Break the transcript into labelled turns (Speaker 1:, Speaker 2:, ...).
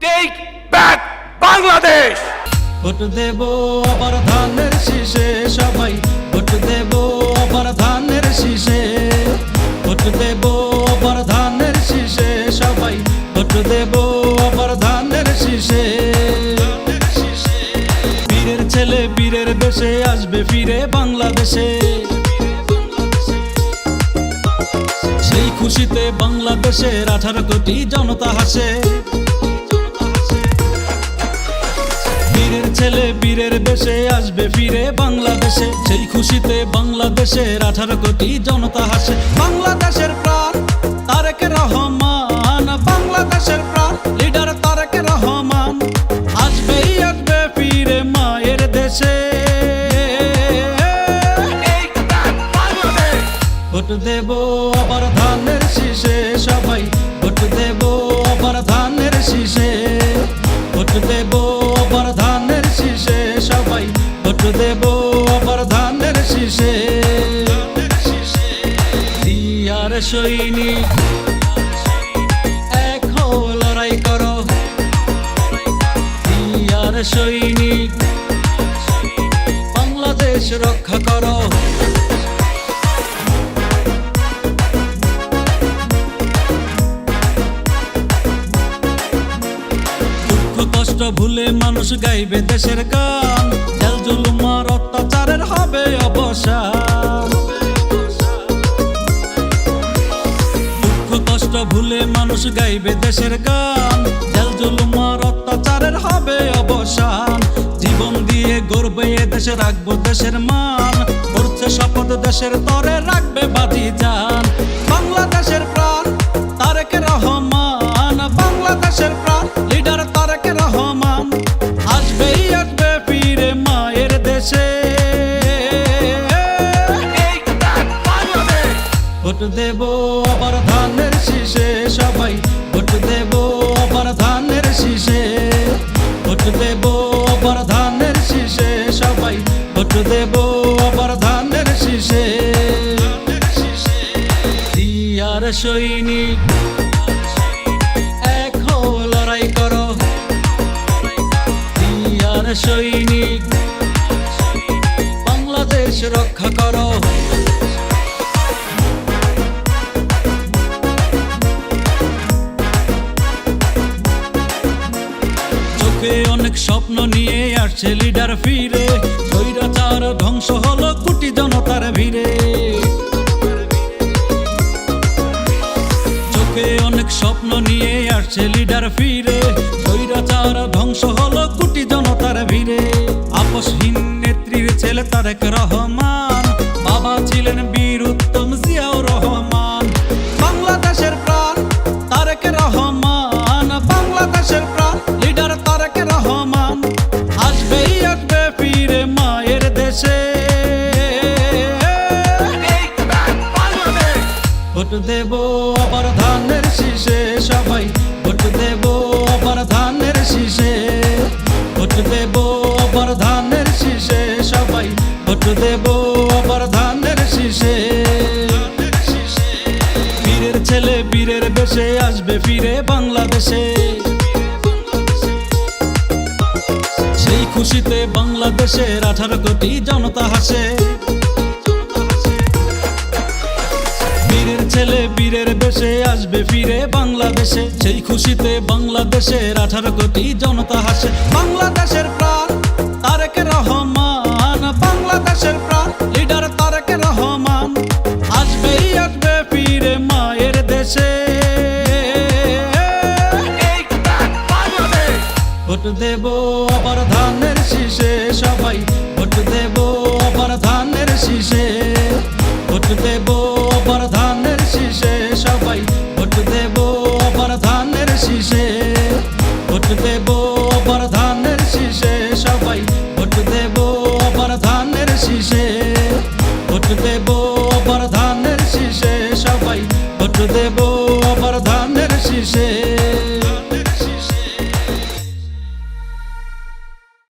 Speaker 1: Take back Bangladesh.
Speaker 2: Vote দেব আবার ধানের শীষে, সবাই ভোট দেব আবার ধানের শীষে, ভোট দেব আবার ধানের শীষে, সবাই ভোট দেব আবার ধানের শীষে। বীরের ছেলে বীরের দেশে আসবে ফিরে বাংলাদেশে, সেই খুশিতে বাংলাদেশের 18 কোটি জনতা হাসে। বীরের ছেলে বীরের দেশে আসবে ফিরে বাংলাদেশে, সেই খুশিতে বাংলাদেশের 18 কোটি জনতা হাসে। বাংলাদেশের প্রাণ তারেক রহমান, বাংলাদেশের প্রাণ লিডার তারেক রহমান, আসবেই আসবে ফিরে মায়ের দেশে। ভোট দেব আবার ধানের শীষে, সবাই ভোট দেব আবার ধানের শীষে, ভোট দেব আবার ধানের শীষে, সবাই ভোট দেব আবার ধানের শীষে। দিয়ার সৈনিক এক হও লড়াই করো, দিয়ার সৈনিক বাংলাদেশ রক্ষা করো। কষ্ট ভুলে মানুষ গাইবে দেশের গান, জেল জুলুম আর অত্যাচারের হবে অবসান। দুঃখ কষ্ট ভুলে মানুষ গাইবে দেশের গান, জেল জুলুম আর অত্যাচারের হবে অবসান। জীবন দিয়ে গর্বে এ দেশে রাখবো দেশের মান, করছে শপথ দেশের তরে রাখবে বাজি জান। বাংলাদেশের প্রাণ তারেক রহমান, বাংলাদেশের প্রাণ লিডার তারেক রহমান, আসবেই আসবে ফিরে মায়ের দেশে। ভোট দেব আবার ধানের শীষে, সবাই ভোট দেব আবার ধানের শীষে, ভোট দেব আবার ধানের শীষে, সবাই ভোট দেব আবার ধানের শীষে। দিয়ার সৈনিক এক হও লড়াই করো, দিয়ার সৈনিক বাংলাদেশ রক্ষা করো। চোখে অনেক স্বপ্ন নিয়ে আসছে লিডার ফিরে, স্বৈরাচার ধ্বংস হলো কোটি জনতার ভিড়ে। চোখে অনেক স্বপ্ন নিয়ে আসছে লিডার ফিরে, স্বৈরাচার ধ্বংস হলো কোটি জনতার ভিড়ে। আপসহীন নেত্রীর ছেলে তারেক রহমান, বাবা ছিলেন বীর উত্তম জিয়াউর রহমান। বাংলাদেশের প্রাণ তারেক রহমান, বাংলাদেশের প্রাণ লিডার তারেক রহমান, আসবেই আসবে ফিরে মায়ের দেশে। ভোট দেব আবার ধানের শীষে, সবাই ভোট দেব আবার ধানের শীষে, ভোট দেব আবার ধানের শীষে, সবাই ভোট দেব আবার ধানের শীষে। বীরের ছেলে বীরের দেশে আসবে ফিরে বাংলাদেশে, সেই খুশিতে বাংলাদেশের 18 কোটি জনতা হাসে। বীরের ছেলে বীরের দেশে আসবে ফিরে বাংলাদেশে, সেই খুশিতে বাংলাদেশের 18 কোটি জনতা হাসে। বাংলাদেশের প্রাণ তারেক রহমান, বাংলাদেশের প্রাণ লিডার তারেক রহমান, আসবেই আসবে ফিরে মায়ের দেশে। ভোট দেব আবার ধানের শীষে, সবাই ভোট দেব আবার ধানের শীষে, ভোট দেব